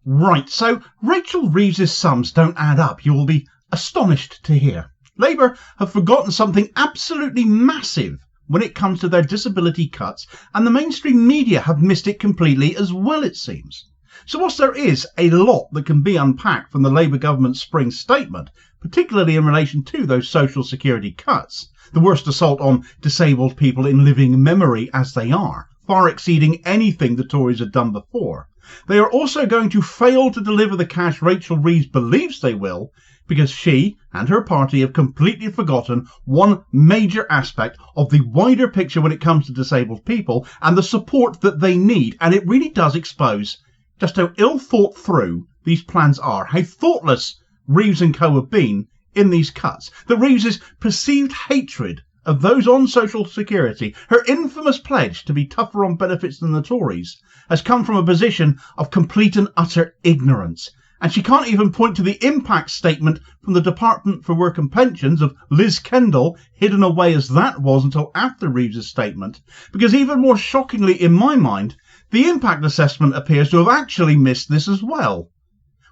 Right, so Rachel Reeves' sums don't add up, you will be astonished to hear. Labour have forgotten something absolutely massive when it comes to their disability cuts, and the mainstream media have missed it completely as well, it seems. So whilst there is a lot that can be unpacked from the Labour government's spring statement, particularly in relation to those social security cuts, the worst assault on disabled people in living memory as they are, far exceeding anything the Tories had done before, they are also going to fail to deliver the cash Rachel Reeves believes they will, because she and her party have completely forgotten one major aspect of the wider picture when it comes to disabled people and the support that they need. And it really does expose just how ill thought through these plans are, how thoughtless Reeves and co have been in these cuts. That Reeves' perceived hatred of those on social security, her infamous pledge to be tougher on benefits than the Tories, has come from a position of complete and utter ignorance. And she can't even point to the impact statement from the Department for Work and Pensions of Liz Kendall, hidden away as that was until after Reeves' statement, because even more shockingly in my mind, the impact assessment appears to have actually missed this as well.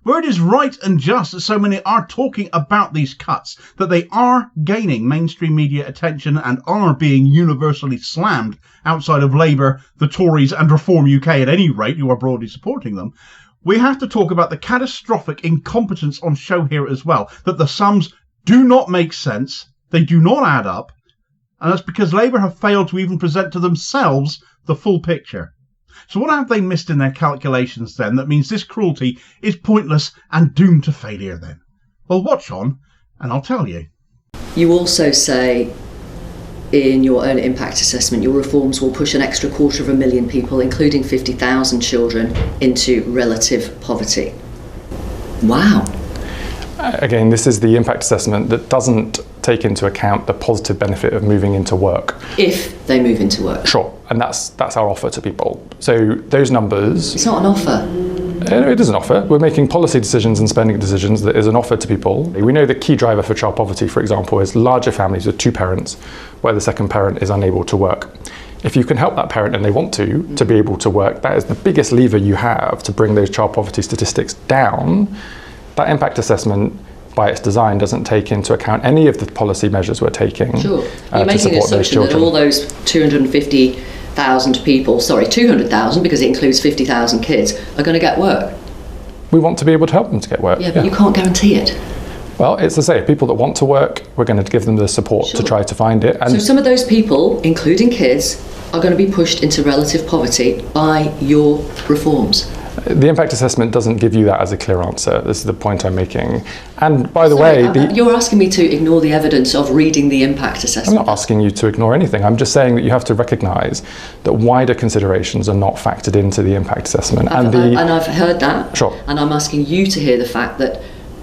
Where it is right and just that so many are talking about these cuts, that they are gaining mainstream media attention and are being universally slammed outside of Labour, the Tories and Reform UK at any rate, who are broadly supporting them, we have to talk about the catastrophic incompetence on show here as well, that the sums do not make sense, they do not add up, and that's because Labour have failed to even present to themselves the full picture. So what have they missed in their calculations then that means this cruelty is pointless and doomed to failure then? Well, watch on and I'll tell you. You also say in your own impact assessment, your reforms will push an extra 250,000 people, including 50,000 children, into relative poverty. Wow. Again, this is the impact assessment that doesn't take into account the positive benefit of moving into work. If they move into work. Sure, and that's our offer to people. So those numbers... It's not an offer. It is an offer. We're making policy decisions and spending decisions that is an offer to people. We know the key driver for child poverty, for example, is larger families with two parents where the second parent is unable to work. If you can help that parent and they want to be able to work, that is the biggest lever you have to bring those child poverty statistics down. That impact assessment, by its design, doesn't take into account any of the policy measures we're taking Sure. You're to making an support those assumption children. that all those 250,000 people, 200,000 because it includes 50,000 kids, are going to get work. We want to be able to help them to get work. Yeah, but you can't guarantee it. Well, it's to say, people that want to work, we're going to give them the support to try to find it. And so some of those people, including kids, are going to be pushed into relative poverty by your reforms. The impact assessment doesn't give you that as a clear answer. This is the point I'm making. And by the way... You're asking me to ignore the evidence of reading the impact assessment. I'm not asking you to ignore anything. I'm just saying that you have to recognise that wider considerations are not factored into the impact assessment. And I've heard that. Sure. And I'm asking you to hear the fact that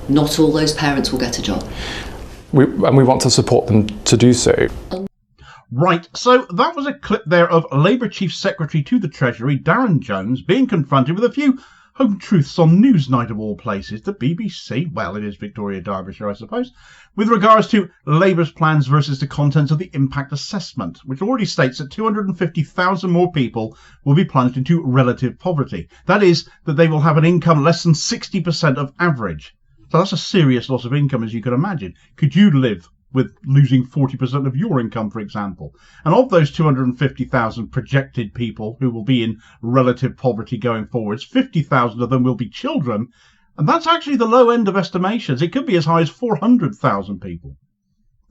not all those parents will get a job. We want to support them to do so. Right, so that was a clip there of Labour Chief Secretary to the Treasury, Darren Jones, being confronted with a few home truths on Newsnight of all places, the BBC, well, it is Victoria, Derbyshire, I suppose, with regards to Labour's plans versus the contents of the impact assessment, which already states that 250,000 more people will be plunged into relative poverty. That is, that they will have an income less than 60% of average. So that's a serious loss of income, as you can imagine. Could you live with losing 40% of your income, for example? And of those 250,000 projected people who will be in relative poverty going forwards, 50,000 of them will be children, and that's actually the low end of estimations. It could be as high as 400,000 people.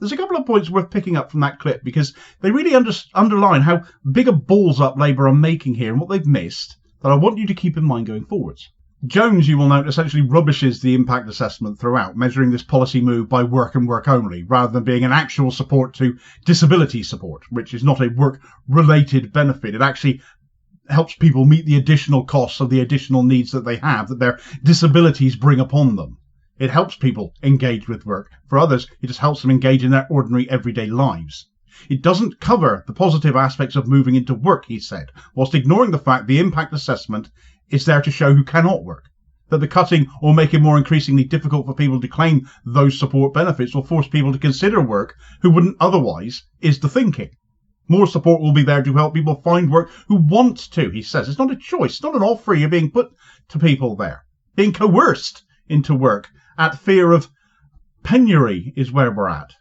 There's a couple of points worth picking up from that clip, because they really underline how big a balls up Labour are making here and what they've missed, that I want you to keep in mind going forwards. Jones, you will note, essentially rubbishes the impact assessment throughout, measuring this policy move by work and work only, rather than being an actual support to disability support, which is not a work-related benefit. It actually helps people meet the additional costs of the additional needs that they have, that their disabilities bring upon them. It helps people engage with work. For others, it just helps them engage in their ordinary everyday lives. It doesn't cover the positive aspects of moving into work, he said, whilst ignoring the fact the impact assessment is there to show who cannot work. That the cutting or make it more increasingly difficult for people to claim those support benefits will force people to consider work who wouldn't otherwise, is the thinking. More support will be there to help people find work who want to, he says. It's not a choice, it's not an offer you're being put to people there. being coerced into work at fear of penury is where we're at.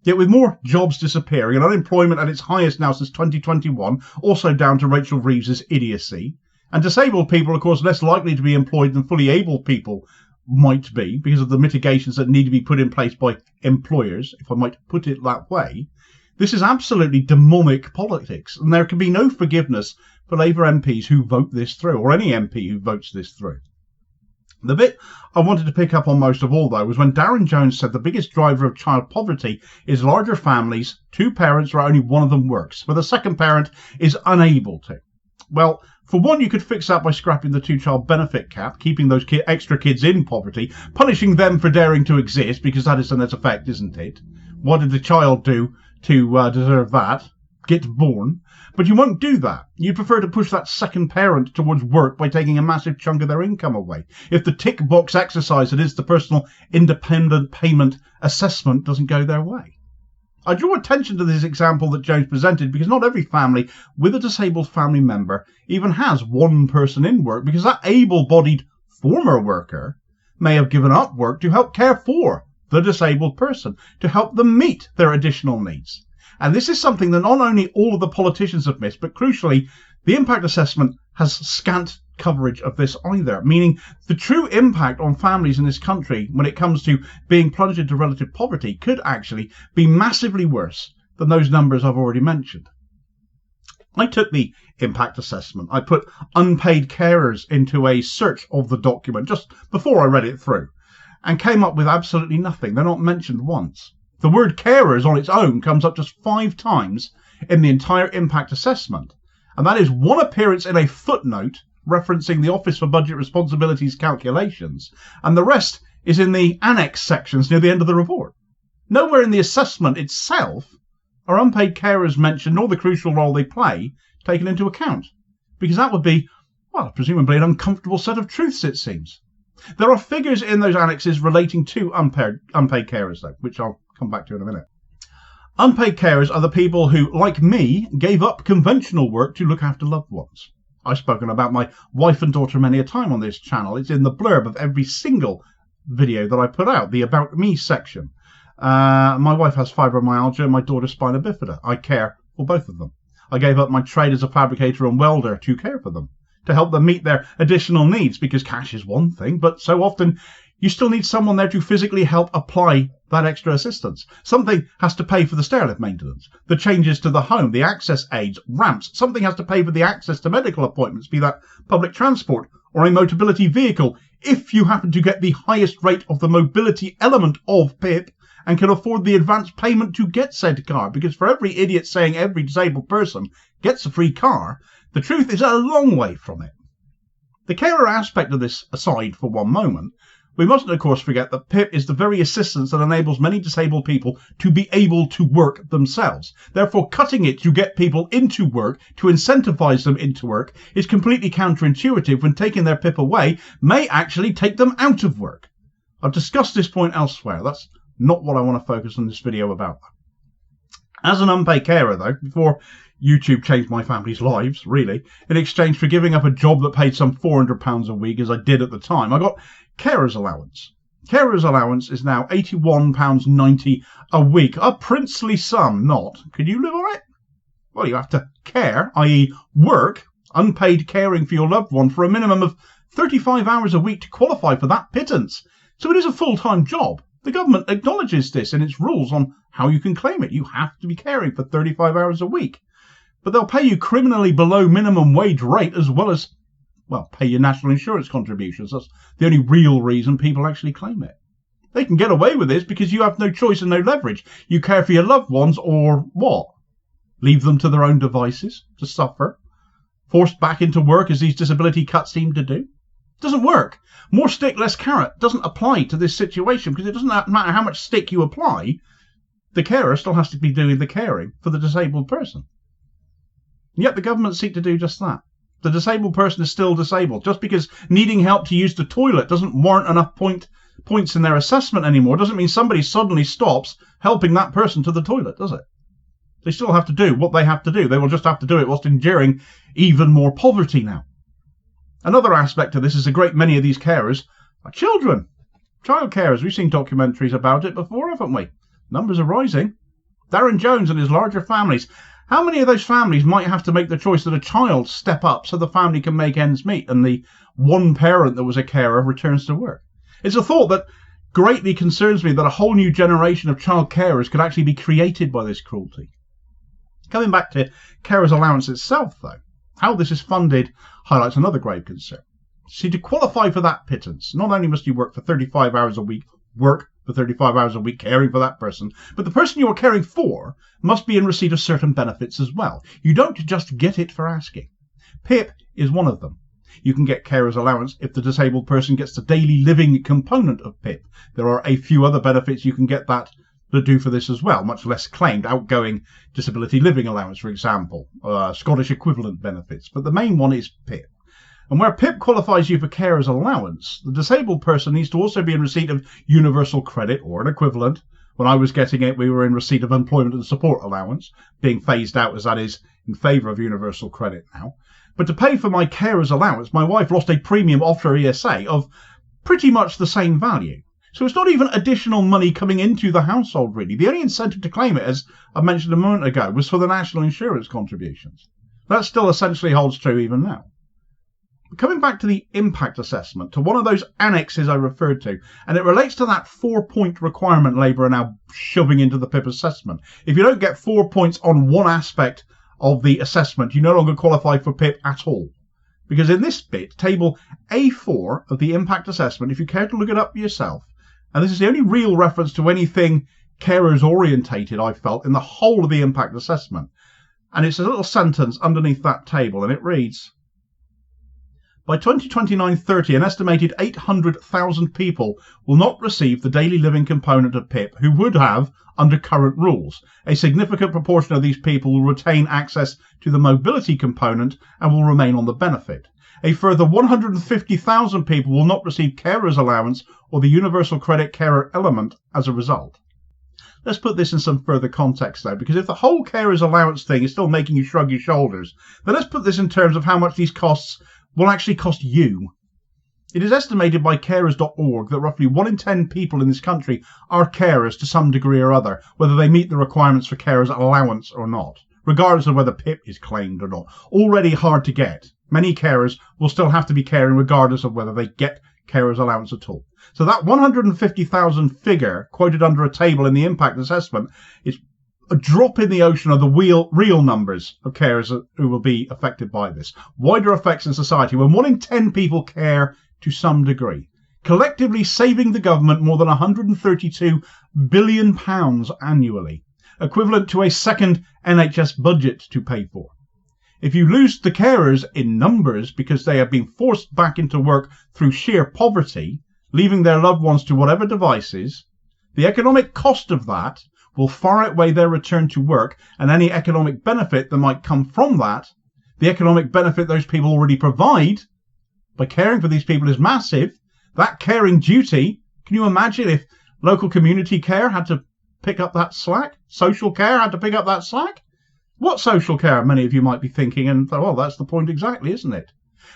Yet with more jobs disappearing and unemployment at its highest now since 2021, also down to Rachel Reeves' idiocy, and disabled people, of course, less likely to be employed than fully able people might be because of the mitigations that need to be put in place by employers, if I might put it that way, this is absolutely demonic politics, and there can be no forgiveness for Labour MPs who vote this through, or any MP who votes this through. The bit I wanted to pick up on most of all, though, was when Darren Jones said the biggest driver of child poverty is larger families, two parents where only one of them works, where the second parent is unable to. Well, for one, you could fix that by scrapping the two-child benefit cap, keeping those extra kids in poverty, punishing them for daring to exist, because that is the net effect, isn't it? What did the child do to deserve that? Get born. But you won't do that. You'd prefer to push that second parent towards work by taking a massive chunk of their income away. If the tick box exercise that is the personal independent payment assessment doesn't go their way. I draw attention to this example that Jones presented because not every family with a disabled family member even has one person in work, because that able-bodied former worker may have given up work to help care for the disabled person, to help them meet their additional needs. And this is something that not only all of the politicians have missed, but crucially, the impact assessment has scant coverage of this either, meaning the true impact on families in this country when it comes to being plunged into relative poverty could actually be massively worse than those numbers I've already mentioned. I took the impact assessment. I put unpaid carers into a search of the document just before I read it through and came up with absolutely nothing. They're not mentioned once. The word carers on its own comes up just 5 times in the entire impact assessment, and that is one appearance in a footnote referencing the Office for Budget Responsibilities calculations, and the rest is in the annex sections near the end of the report. Nowhere in the assessment itself are unpaid carers mentioned, nor the crucial role they play taken into account, because that would be, well, presumably an uncomfortable set of truths, it seems. There are figures in those annexes relating to unpaid carers, though, which I'll come back to in a minute. Unpaid carers are the people who, like me, gave up conventional work to look after loved ones. I've spoken about my wife and daughter many a time on this channel. It's in the blurb of every single video that I put out, the About Me section. My wife has fibromyalgia and my daughter spina bifida. I care for both of them. I gave up my trade as a fabricator and welder to care for them, to help them meet their additional needs, because cash is one thing, but so often you still need someone there to physically help apply that extra assistance. Something has to pay for the stairlift maintenance, the changes to the home, the access aids, ramps. Something has to pay for the access to medical appointments, be that public transport or a mobility vehicle, if you happen to get the highest rate of the mobility element of PIP and can afford the advance payment to get said car. Because for every idiot saying every disabled person gets a free car, the truth is a long way from it. The carer aspect of this aside for one moment, we mustn't, of course, forget that PIP is the very assistance that enables many disabled people to be able to work themselves. Therefore, cutting it to get people into work, to incentivise them into work, is completely counterintuitive when taking their PIP away may actually take them out of work. I've discussed this point elsewhere. That's not what I want to focus on this video about. As an unpaid carer, though, before YouTube changed my family's lives, really, in exchange for giving up a job that paid some £400 a week, as I did at the time, I got carer's allowance. Carer's allowance is now £81.90 a week, a princely sum, not. Could you live on it? Well, you have to care, i.e. work, unpaid caring for your loved one for a minimum of 35 hours a week to qualify for that pittance. So it is a full-time job. The government acknowledges this in its rules on how you can claim it. You have to be caring for 35 hours a week. But they'll pay you criminally below minimum wage rate, as well as, well, pay your national insurance contributions. That's the only real reason people actually claim it. They can get away with this because you have no choice and no leverage. You care for your loved ones, or what? Leave them to their own devices to suffer? Forced back into work as these disability cuts seem to do? Doesn't work. More stick, less carrot doesn't apply to this situation, because it doesn't matter how much stick you apply, the carer still has to be doing the caring for the disabled person. Yet the government seek to do just that. The disabled person is still disabled. Just because needing help to use the toilet doesn't warrant enough points in their assessment anymore doesn't mean somebody suddenly stops helping that person to the toilet, does it? They still have to do what they have to do. They will just have to do it whilst enduring even more poverty now. Another aspect of this is a great many of these carers are children. Child carers, we've seen documentaries about it before, haven't we? Numbers are rising. Darren Jones and his larger families. How many of those families might have to make the choice that a child step up so the family can make ends meet and the one parent that was a carer returns to work? It's a thought that greatly concerns me, that a whole new generation of child carers could actually be created by this cruelty. Coming back to carers allowance itself, though, how this is funded highlights another grave concern. See, to qualify for that pittance, not only must you work for 35 hours a week, caring for that person, but the person you are caring for must be in receipt of certain benefits as well. You don't just get it for asking. PIP is one of them. You can get carers allowance if the disabled person gets the daily living component of PIP. There are a few other benefits you can get that do for this as well, much less claimed. Outgoing disability living allowance, for example, Scottish equivalent benefits. But the main one is PIP. And where PIP qualifies you for carers allowance, the disabled person needs to also be in receipt of universal credit or an equivalent. When I was getting it, we were in receipt of employment and support allowance, being phased out as that is in favour of universal credit now. But to pay for my carers allowance, my wife lost a premium off her ESA of pretty much the same value. So it's not even additional money coming into the household, really. The only incentive to claim it, as I mentioned a moment ago, was for the national insurance contributions. That still essentially holds true even now. Coming back to the impact assessment, to one of those annexes I referred to, and it relates to that 4-point requirement Labour are now shoving into the PIP assessment. If you don't get 4 points on one aspect of the assessment, you no longer qualify for PIP at all. Because in this bit, table A4 of the impact assessment, if you care to look it up yourself, and this is the only real reference to anything carers orientated, I felt, in the whole of the impact assessment. And it's a little sentence underneath that table, and it reads, by 2029-30, an estimated 800,000 people will not receive the daily living component of PIP who would have under current rules. A significant proportion of these people will retain access to the mobility component and will remain on the benefit. A further 150,000 people will not receive carers allowance or the universal credit carer element as a result. Let's put this in some further context, though, because if the whole carers allowance thing is still making you shrug your shoulders, then let's put this in terms of how much these costs will actually cost you. It is estimated by carers.org that roughly 1 in 10 people in this country are carers to some degree or other, whether they meet the requirements for carers allowance or not, regardless of whether PIP is claimed or not. Already hard to get. Many carers will still have to be caring regardless of whether they get carers allowance at all. So that 150,000 figure quoted under a table in the impact assessment is a drop in the ocean of the real numbers of carers who will be affected by this. Wider effects in society when 1 in 10 people care to some degree, collectively saving the government more than £132 billion annually, equivalent to a second NHS budget to pay for. If you lose the carers in numbers because they have been forced back into work through sheer poverty, leaving their loved ones to whatever devices, the economic cost of that will far outweigh their return to work and any economic benefit that might come from that. The economic benefit those people already provide by caring for these people is massive. That caring duty, can you imagine if local community care had to pick up that slack? Social care had to pick up that slack? What social care, many of you might be thinking, and well, that's the point exactly, isn't it?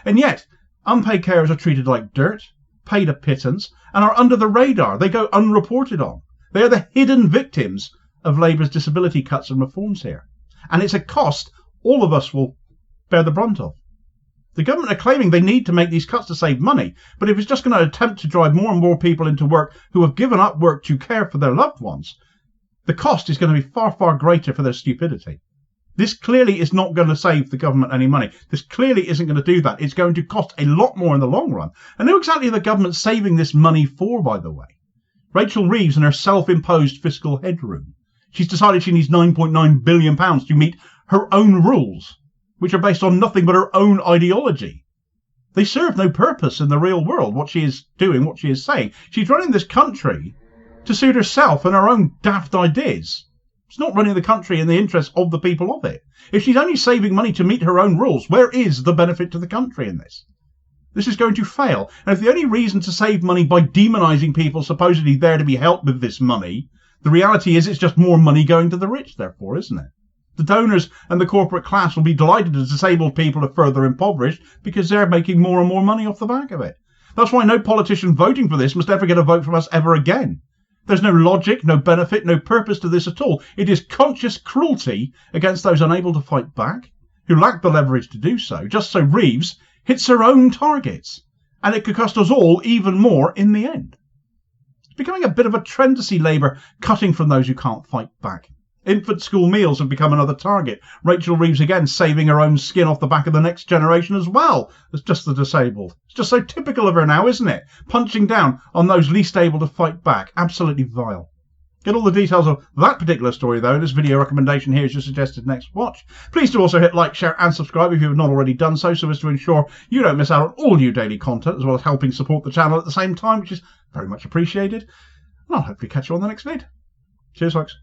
And yet, unpaid carers are treated like dirt, paid a pittance, and are under the radar. They go unreported on. They are the hidden victims of Labour's disability cuts and reforms here. And it's a cost all of us will bear the brunt of. The government are claiming they need to make these cuts to save money, but if it's just going to attempt to drive more and more people into work who have given up work to care for their loved ones, the cost is going to be far, far greater for their stupidity. This clearly is not going to save the government any money. This clearly isn't going to do that. It's going to cost a lot more in the long run. And who exactly are the government saving this money for, by the way? Rachel Reeves and her self-imposed fiscal headroom. She's decided she needs £9.9 billion to meet her own rules, which are based on nothing but her own ideology. They serve no purpose in the real world, what she is doing, what she is saying. She's running this country to suit herself and her own daft ideas. It's not running the country in the interest of the people of it. If she's only saving money to meet her own rules, where is the benefit to the country in this? This is going to fail. And if the only reason to save money by demonising people supposedly there to be helped with this money, the reality is it's just more money going to the rich, therefore, isn't it? The donors and the corporate class will be delighted as disabled people are further impoverished because they're making more and more money off the back of it. That's why no politician voting for this must ever get a vote from us ever again. There's no logic, no benefit, no purpose to this at all. It is conscious cruelty against those unable to fight back, who lack the leverage to do so, just so Reeves hits her own targets. And it could cost us all even more in the end. It's becoming a bit of a trend to see Labour cutting from those who can't fight back. Infant school meals have become another target. Rachel Reeves again saving her own skin off the back of the next generation as well as just the disabled. It's just so typical of her now, isn't it? Punching down on those least able to fight back. Absolutely vile. Get all the details of that particular story, though. This video recommendation here is your suggested next watch. Please do also hit like, share and subscribe if you have not already done so as to ensure you don't miss out on all new daily content, as well as helping support the channel at the same time, which is very much appreciated. And I'll hopefully catch you on the next vid. Cheers, folks.